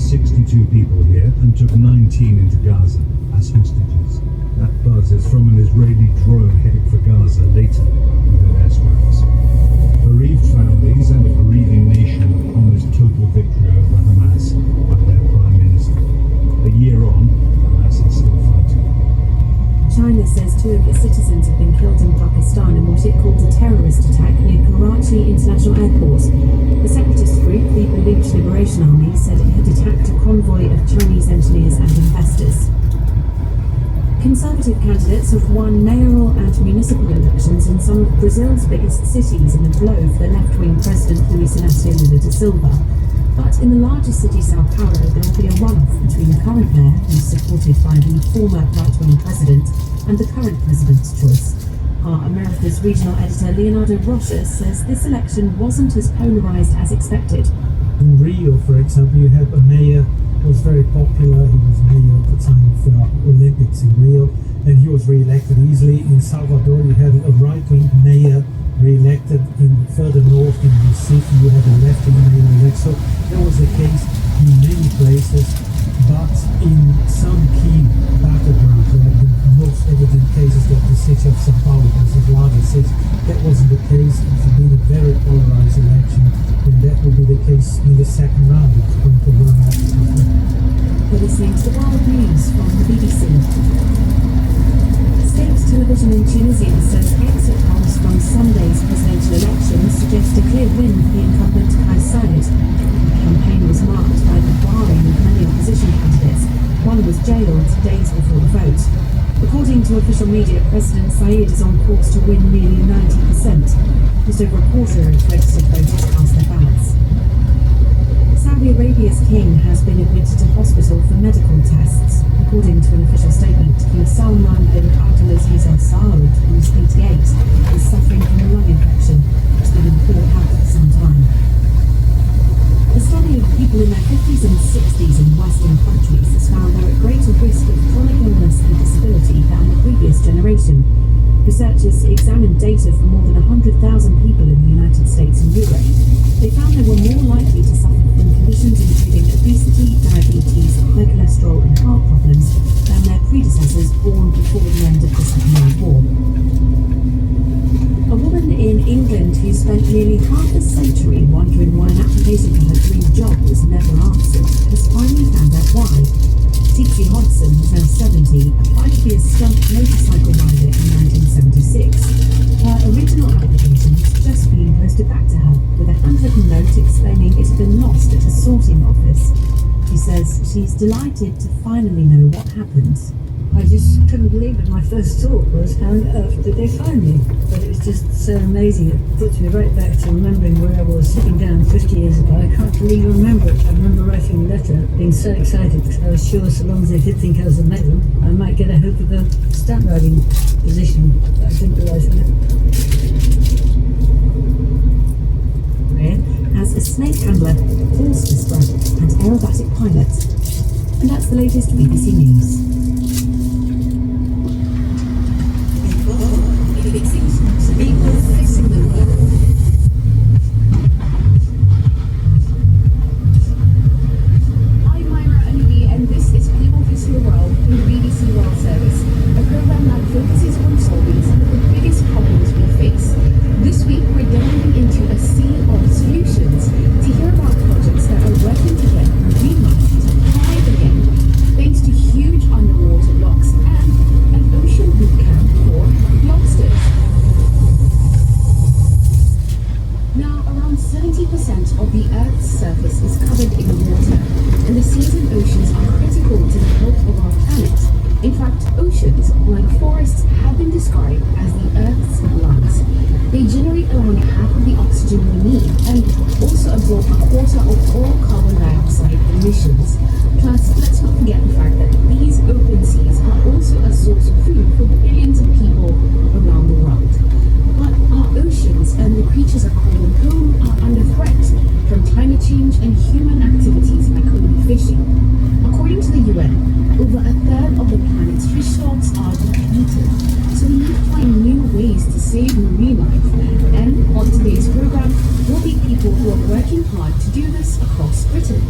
62 people here and took 19 into Gaza as hostages. That buzz is from an Israeli drone heading for Gaza later with airstrikes. Bereaved families and a grieving nation promised total victory over Hamas by their prime minister. A year on, Hamas is still fighting. China says 2 of its citizens have been killed in Pakistan in what it calls a terrorist attack near Karachi International Airport. The separatist group, the Baluch Liberation Army, said it had attacked a convoy of Chinese engineers and investors. Conservative candidates have won mayoral and municipal elections in some of Brazil's biggest cities in a blow for the left-wing President Luiz Inácio Lula da Silva. But in the largest city, Sao Paulo, there will be a runoff between the current mayor, who's supported by the former right-wing president, and the current president's choice. Our America's regional editor Leonardo Rocha says this election wasn't as polarized as expected. In Rio, for example, you had a mayor who was very popular. He was mayor at the time of the Olympics in Rio, and he was re-elected easily. In Salvador, you had a right-wing mayor re-elected. In further north in Recife, you had a left-wing mayor elected. So that was the case in many places, but in some key battlegrounds, like the most evident cases like the city of São Paulo, because it's the largest city, that wasn't the case. It's been a very polarized election, and that will be the case in the second round. It's going to run out. You're listening to the World News from the BBC. State television in Tunisia says exit polls from Sunday's presidential election suggest a clear win for the incumbent Kais Saied. The campaign was marked by the barring of many opposition candidates. One was jailed days before the vote. According to official media, President Saied is on course to win nearly 90%. Just over a quarter of registered voters cast their ballots. Saudi Arabia's king has been admitted to hospital for medical tests. According to an official statement, King Salman bin Abdulaziz Al Saud, who's 88, is suffering from a lung infection, which has been in poor health for some time. A study of people in their 50s and 60s in Western countries has found they're at greater risk of chronic illness and disability than the previous generation. Researchers examined data from more than 100,000 people in the United States and Europe. They found they were more likely to suffer from conditions including obesity, diabetes, high cholesterol and heart problems than their predecessors born before the end of the Second World War. A woman in England who spent nearly half a century wondering why an application for her dream job was never answered has finally found out why. Tixie Hodson, who's now 70, applied to be a stunt motorcycle rider in 1976. Her original application has just been posted back to her with a handwritten note explaining it had been lost at a sorting office. She says she's delighted to finally know what happened. I just couldn't believe it. My first thought was, how on earth did they find me? But it was just so amazing. It puts me right back to remembering where I was sitting down 50 years ago. I can't really remember it. I remember writing a letter, being so excited because I was sure so long as they did think I was a male, I might get a hope of a stunt riding position. But I didn't realise that. As a snake handler, horse whisperer and aerobatic pilot. And that's the latest BBC News. People fixing the world. I'm Myra Anidi, and this is People Fixing the World from the BBC World Service, a program that focuses on solving some of the biggest problems we face. This week, we're delving into a sea of solutions to hear about projects that are working to get marine life to thrive again, thanks to huge underwater blocks and an ocean boot camp for lobsters. Now, around 70% of the Earth's surface is covered in water, and the seas and oceans are critical to the health of our planet. In fact, oceans, like forests, have been described as the Earth's lungs. They generate around half of the oxygen we need, and also absorb a quarter of all carbon dioxide emissions. Plus, let's not forget the fact that these open seas are also a source of food for billions of people around the world. But our oceans and the creatures that call them home are under threat from climate change and human activities like overfishing. According to the UN, over a third of the planet's fish stocks are depleted, so we need to find new ways to save marine life. And on today's program, we'll meet people who are working hard to do this across Britain.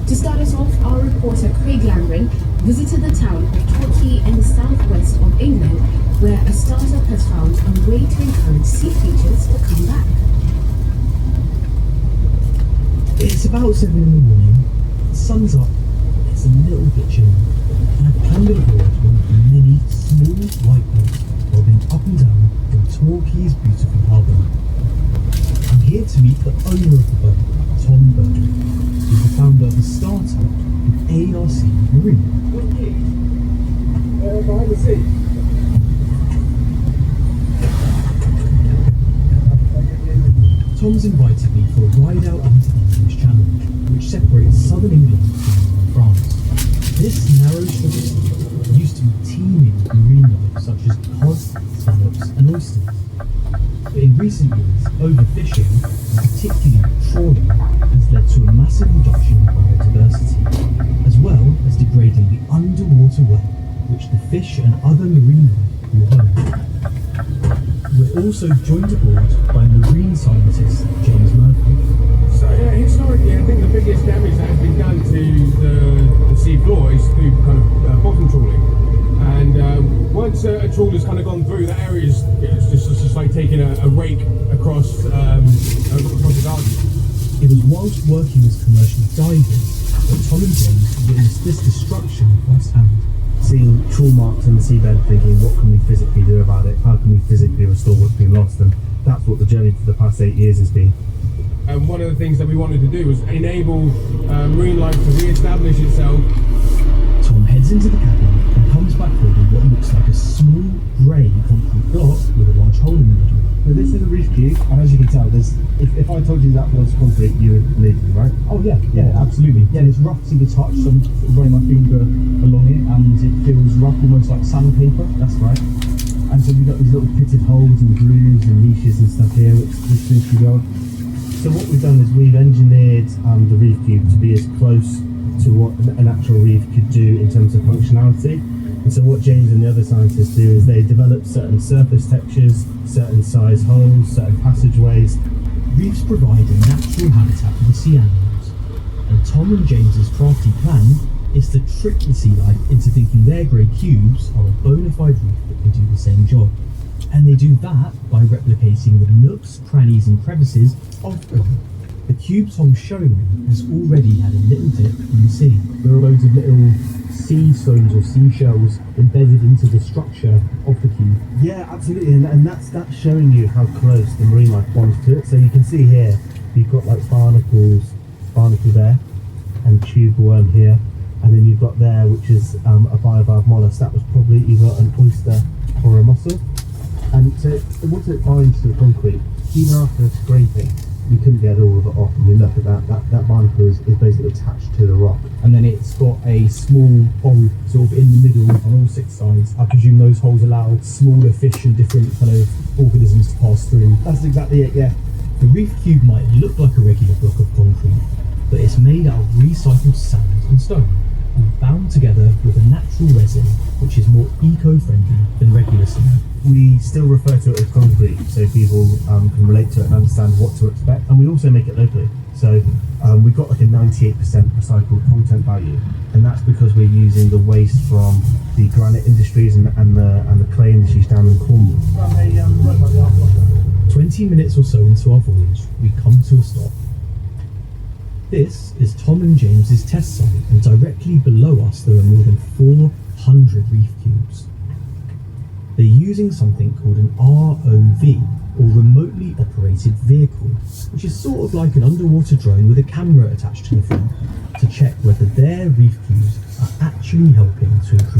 To start us off, our reporter Craig Langren visited the town of Torquay in the southwest of England, where a startup has found a way to encourage sea creatures to come back. It's about 7 in the morning, the sun's up, it's a little bit chilly, and I've clambered aboard one of the many small white boats bobbing up and down from Torquay's beautiful harbour. I'm here to meet the owner of the boat, Tom Burke, who's the founder of the startup of ARC Marine. Behind the sea. Tom's invited me for a ride out into the English Channel, which separates southern England from France. This narrow strip of sea used to be teeming with marine life such as cod, scallops and oysters. But in recent years, overfishing, and particularly trawling, has led to a massive reduction in biodiversity, as well as degrading the underwater way which the fish and other marine life call home. We're also joined aboard by marine scientist James Murphy. So historically, I think the biggest damage that has been done to the sea floor is through kind of bottom trawling. And once a trawler's kind of gone through, that area is it's just like taking a rake across the garden. It was whilst working as commercial divers that Tom and James witnessed this destruction firsthand. Seeing trawl marks on the seabed, thinking, what can we physically do about it? How can we physically restore what's been lost? And that's what the journey for the past 8 years has been. And one of the things that we wanted to do was enable marine life to re-establish itself. Tom heads into the cabin and comes back holding what looks like a small grey concrete block with a large hole in the middle. So this is a reef cube, and as you can tell, if I told you that was concrete, you would believe me, right? Oh yeah, absolutely. Yeah, it's rough to the touch, so I'm running my finger along it and it feels rough, almost like sandpaper. That's right. And so we've got these little pitted holes and grooves and niches and stuff here, which seems to be good. So what we've done is we've engineered the reef cube to be as close to what an actual reef could do in terms of functionality. And so what James and the other scientists do is they develop certain surface textures, certain size holes, certain passageways. Reefs provide a natural habitat for the sea animals, and Tom and James's crafty plan is to trick the sea life into thinking their grey cubes are a bona fide reef that can do the same job. And they do that by replicating the nooks, crannies and crevices of a reef. The cube Tom's showing me has already had a little dip in the sea. There are loads of little sea stones or seashells embedded into the structure of the cube. Yeah, absolutely, and that's showing you how close the marine life bonds to it. So you can see here, you've got like barnacle there, and tube worm here, and then you've got there, which is a bivalve mollusk. That was probably either an oyster or a mussel. And so once it binds to the concrete, even after scraping, we couldn't get all of it off. And you look at that barnacle is basically attached to the rock. And then it's got a small hole sort of in the middle on all 6 sides. I presume those holes allow smaller fish and different kind of organisms to pass through. That's exactly it, yeah. The reef cube might look like a regular block of concrete, but it's made out of recycled sand and stone, and bound together with a natural resin which is more eco-friendly than regular cement. We still refer to it as concrete, so people can relate to it and understand what to expect. And we also make it locally. So we've got like a 98% recycled content value, and that's because we're using the waste from the granite industries and the clay industries down in Cornwall. 20 minutes or so into our voyage, we come to a stop. This is Tom and James's test site, and directly below us there are more than 400 reef cubes. They're using something called an ROV, or remotely operated vehicle, which is sort of like an underwater drone with a camera attached to the front, to check whether their reef cubes are actually helping to improve